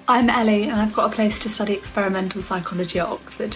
I'm Ellie and I've got a place to study experimental psychology at Oxford.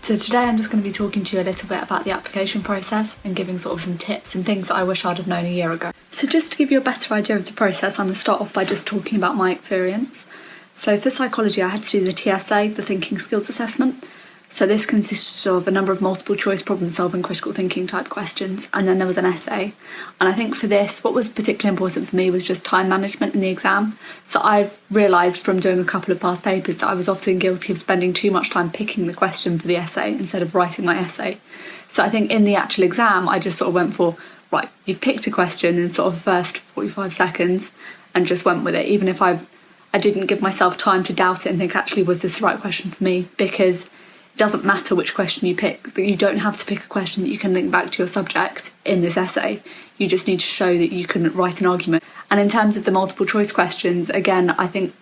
So today I'm just going to be talking to you a little bit about the application process and giving sort of some tips and things that I wish I'd have known a year ago. So just to give you a better idea of the process, I'm going to start off by just talking about my experience. So for psychology I had to do the TSA, the Thinking Skills Assessment. So this consists of a number of multiple choice problem solving critical thinking type questions, and then there was an essay. And I think for this, what was particularly important for me was just time management in the exam. So I've realised from doing a couple of past papers that I was often guilty of spending too much time picking the question for the essay instead of writing my essay. So I think in the actual exam I just sort of went for, right, you've picked a question in sort of the first 45 seconds and just went with it, even if I didn't give myself time to doubt it and think, actually, was this the right question for me? Because doesn't matter which question you pick, but you don't have to pick a question that you can link back to your subject in this essay. You just need to show that you can write an argument. And in terms of the multiple choice questions, again, I think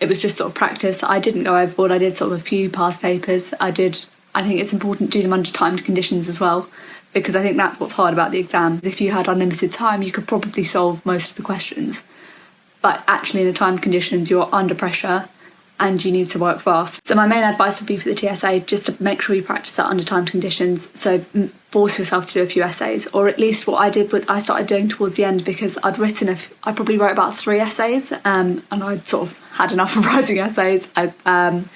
it was just sort of practice. I didn't go overboard. I did sort of a few past papers. I think it's important to do them under timed conditions as well, because I think that's what's hard about the exam. If you had unlimited time, you could probably solve most of the questions. But actually in the timed conditions, you're under pressure and you need to work fast. So my main advice would be for the TSA, just to make sure you practice that under timed conditions. So force yourself to do a few essays, or at least what I did was I started doing towards the end, because I probably wrote about 3 essays, and I'd sort of had enough of writing essays. And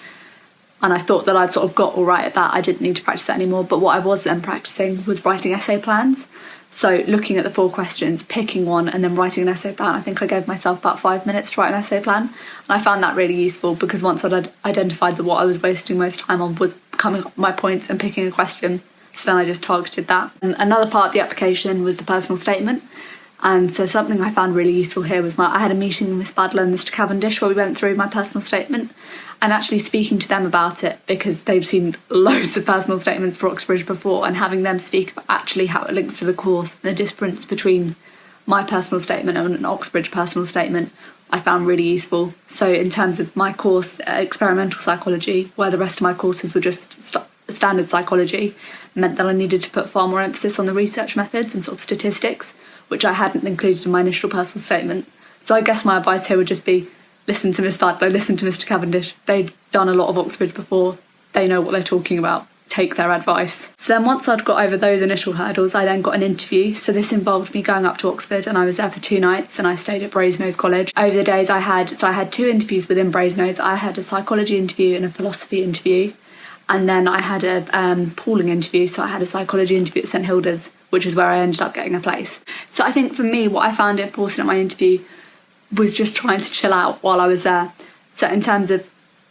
I thought that I'd sort of got all right at that. I didn't need to practice that anymore. But what I was then practicing was writing essay plans. So looking at the 4 questions, picking one and then writing an essay plan. I think I gave myself about 5 minutes to write an essay plan. And I found that really useful, because once I'd identified that what I was wasting most time on was coming up with my points and picking a question, so then I just targeted that. And another part of the application was the personal statement. And so something I found really useful here was I had a meeting with Miss Badler and Mr Cavendish where we went through my personal statement, and actually speaking to them about it, because they've seen loads of personal statements for Oxbridge before, and having them speak about actually how it links to the course and the difference between my personal statement and an Oxbridge personal statement, I found really useful. So in terms of my course, experimental psychology, where the rest of my courses were just standard psychology, meant that I needed to put far more emphasis on the research methods and sort of statistics, which I hadn't included in my initial personal statement. So I guess my advice here would just be, listen to Miss Badlow, listen to Mr Cavendish. They'd done a lot of Oxbridge before. They know what they're talking about. Take their advice. So then once I'd got over those initial hurdles, I then got an interview. So this involved me going up to Oxford, and I was there for 2 nights, and I stayed at Brasenose College. Over the days I had 2 interviews within Brasenose. I had a psychology interview and a philosophy interview. And then I had a pooling interview. So I had a psychology interview at St Hilda's, which is where I ended up getting a place. So I think for me, what I found important at my interview was just trying to chill out while I was there. So in terms of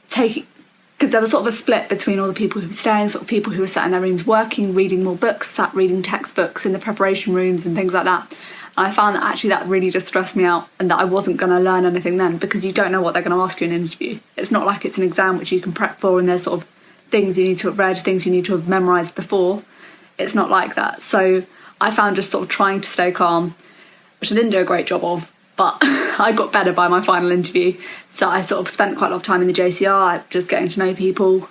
because there was sort of a split between all the people who were staying, sort of people who were sat in their rooms working, reading more books, sat reading textbooks in the preparation rooms and things like that. And I found that actually that really just stressed me out, and that I wasn't going to learn anything then, because you don't know what they're going to ask you in an interview. It's not like it's an exam which you can prep for and there's sort of things you need to have read, things you need to have memorised before. It's not like that. So I found just sort of trying to stay calm, which I didn't do a great job of, but I got better by my final interview. So I sort of spent quite a lot of time in the JCR, just getting to know people,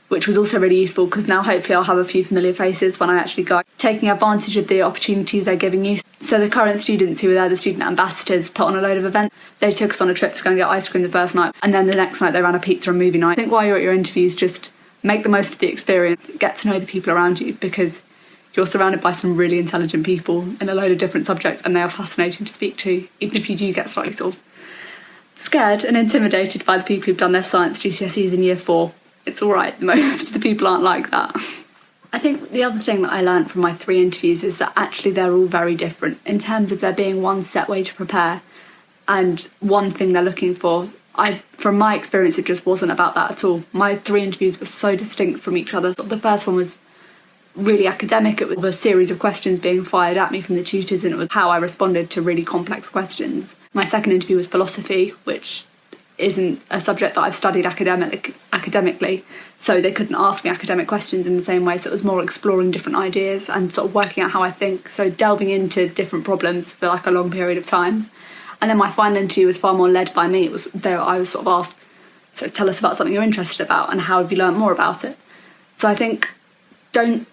which was also really useful, because now hopefully I'll have a few familiar faces when I actually go, taking advantage of the opportunities they're giving you. So the current students who were there, the student ambassadors, put on a load of events. They took us on a trip to go and get ice cream the first night, and then the next night they ran a pizza and movie night. I think while you're at your interviews, just make the most of the experience, get to know the people around you, because you're surrounded by some really intelligent people in a load of different subjects, and they are fascinating to speak to, even if you do get slightly sort of scared and intimidated by the people who've done their science GCSEs in year 4. It's all right, most of the people aren't like that. I think the other thing that I learned from my 3 interviews is that actually they're all very different in terms of there being one set way to prepare and one thing they're looking for. From my experience, it just wasn't about that at all. My 3 interviews were so distinct from each other. The first one was really academic. It was a series of questions being fired at me from the tutors, and it was how I responded to really complex questions. My second interview was philosophy, which isn't a subject that I've studied academically, so they couldn't ask me academic questions in the same way, so it was more exploring different ideas and sort of working out how I think, so delving into different problems for like a long period of time. And then my final interview was far more led by me. I was sort of asked, so tell us about something you're interested about and how have you learned more about it. So I think don't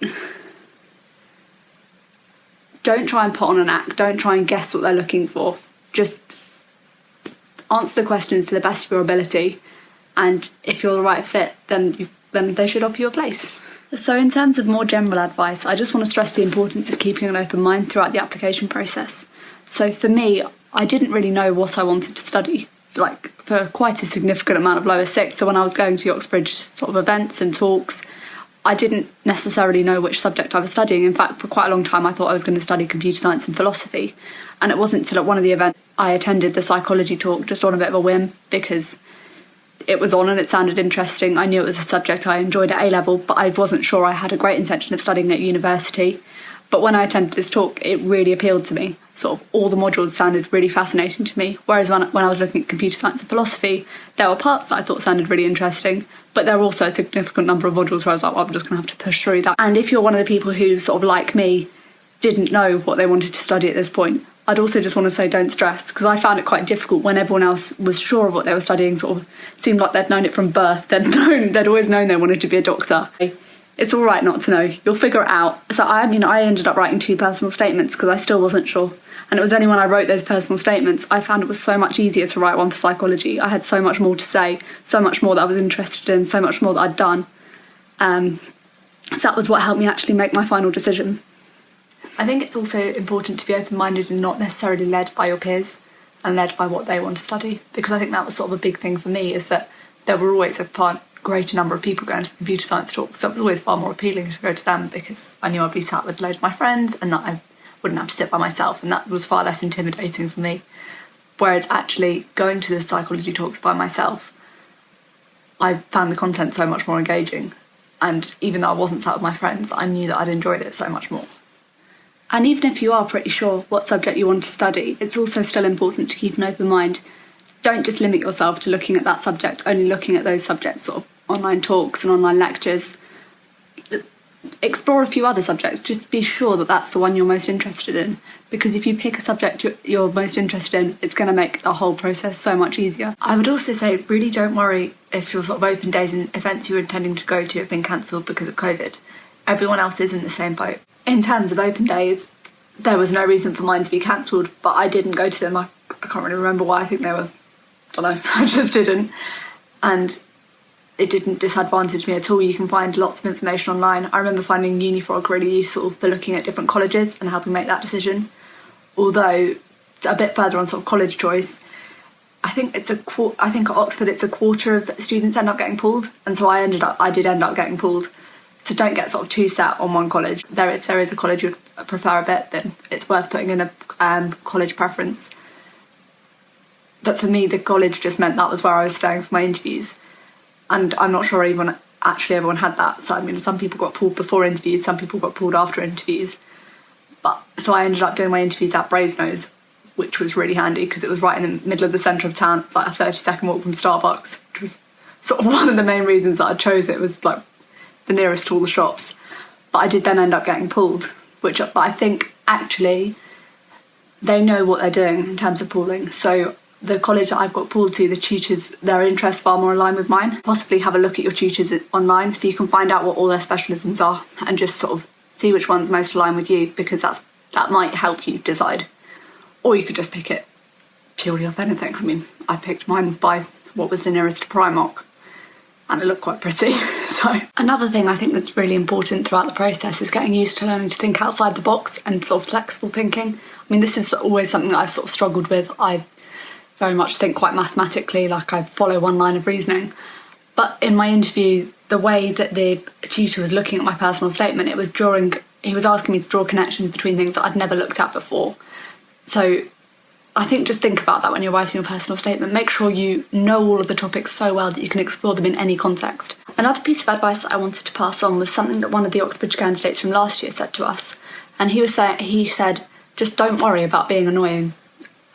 try and put on an act, don't try and guess what they're looking for. Just answer the questions to the best of your ability, and if you're the right fit, then they should offer you a place. So in terms of more general advice, I just want to stress the importance of keeping an open mind throughout the application process. So for me, I didn't really know what I wanted to study, like for quite a significant amount of lower sixth. So when I was going to Oxbridge sort of events and talks, I didn't necessarily know which subject I was studying. In fact, for quite a long time, I thought I was going to study computer science and philosophy. And it wasn't until at one of the events I attended the psychology talk just on a bit of a whim because it was on and it sounded interesting. I knew it was a subject I enjoyed at A-level, but I wasn't sure I had a great intention of studying at university. But when I attended this talk, it really appealed to me. Sort of all the modules sounded really fascinating to me. Whereas when I was looking at computer science and philosophy, there were parts that I thought sounded really interesting, but there were also a significant number of modules where I was like, well, I'm just going to have to push through that. And if you're one of the people who sort of like me, didn't know what they wanted to study at this point, I'd also just want to say don't stress, because I found it quite difficult when everyone else was sure of what they were studying, sort of seemed like they'd known it from birth, they'd always known they wanted to be a doctor. It's all right not to know, you'll figure it out. So I ended up writing 2 personal statements because I still wasn't sure. And it was only when I wrote those personal statements I found it was so much easier to write one for psychology. I had so much more to say, so much more that I was interested in, so much more that I'd done. So that was what helped me actually make my final decision. I think it's also important to be open-minded and not necessarily led by your peers and led by what they want to study, because I think that was sort of a big thing for me, is that there were always a far greater number of people going to the computer science talk, so it was always far more appealing to go to them because I knew I'd be sat with a load of my friends and that I wouldn't have to sit by myself, and that was far less intimidating for me. Whereas actually going to the psychology talks by myself, I found the content so much more engaging, and even though I wasn't sat with my friends, I knew that I'd enjoyed it so much more. And even if you are pretty sure what subject you want to study, it's also still important to keep an open mind. Don't just limit yourself to looking at that subject, only looking at those subjects, sort of online talks and online lectures. Explore a few other subjects, just be sure that that's the one you're most interested in, because if you pick a subject you're most interested in, it's going to make the whole process so much easier. I would also say really don't worry if your sort of open days and events you were intending to go to have been cancelled because of COVID. Everyone else is in the same boat. In terms of open days, there was no reason for mine to be cancelled, but I didn't go to them. I can't really remember why. I think they were, I just didn't. And it didn't disadvantage me at all. You can find lots of information online. I remember finding Unifrog really useful for looking at different colleges and helping make that decision. Although a bit further on sort of college choice, I think at Oxford it's a quarter of students end up getting pulled, and so I did end up getting pulled. So don't get sort of too set on one college. If there is a college you'd prefer a bit, then it's worth putting in a college preference. But for me, the college just meant that was where I was staying for my interviews. And I'm not sure everyone had that. So some people got pulled before interviews, some people got pulled after interviews. So I ended up doing my interviews at Brasenose, which was really handy because it was right in the middle of the centre of town. It's like a 30-second walk from Starbucks, which was sort of one of the main reasons that I chose it. Was like the nearest to all the shops. But I did then end up getting pulled, but I think actually they know what they're doing in terms of pooling. So the college that I've got pulled to, the tutors, their interests far more aligned with mine. Possibly have a look at your tutors online so you can find out what all their specialisms are and just sort of see which one's most aligned with you, because that might help you decide. Or you could just pick it purely off anything. I picked mine by what was the nearest to Primark, and it looked quite pretty. So another thing I think that's really important throughout the process is getting used to learning to think outside the box and sort of flexible thinking. This is always something that I've sort of struggled with. I very much think quite mathematically, like I follow one line of reasoning. But in my interview, the way that the tutor was looking at my personal statement, he was asking me to draw connections between things that I'd never looked at before. So I think just think about that when you're writing your personal statement. Make sure you know all of the topics so well that you can explore them in any context. Another piece of advice that I wanted to pass on was something that one of the Oxbridge candidates from last year said to us. And he said, just don't worry about being annoying.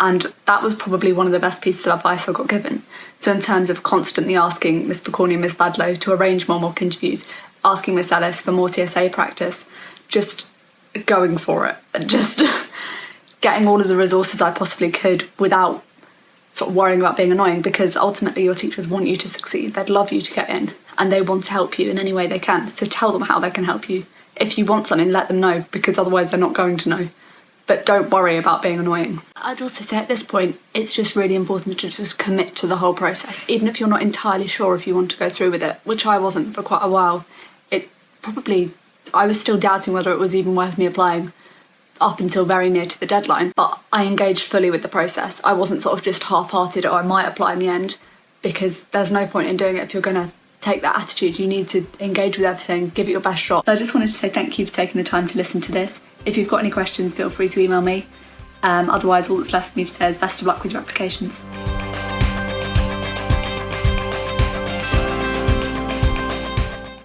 And that was probably one of the best pieces of advice I got given. So in terms of constantly asking Miss Picorni and Miss Badlow to arrange more mock interviews, asking Miss Ellis for more TSA practice, just going for it, and just getting all of the resources I possibly could without sort of worrying about being annoying, because ultimately your teachers want you to succeed. They'd love you to get in and they want to help you in any way they can. So tell them how they can help you. If you want something, let them know, because otherwise they're not going to know. but don't worry about being annoying. I'd also say at this point, it's just really important to just commit to the whole process, even if you're not entirely sure if you want to go through with it, which I wasn't for quite a while. I was still doubting whether it was even worth me applying up until very near to the deadline, but I engaged fully with the process. I wasn't sort of just half-hearted, or I might apply in the end, because there's no point in doing it if you're going to take that attitude. You need to engage with everything, give it your best shot. So I just wanted to say thank you for taking the time to listen to this. If you've got any questions, feel free to email me. Otherwise, all that's left for me to say is best of luck with your applications.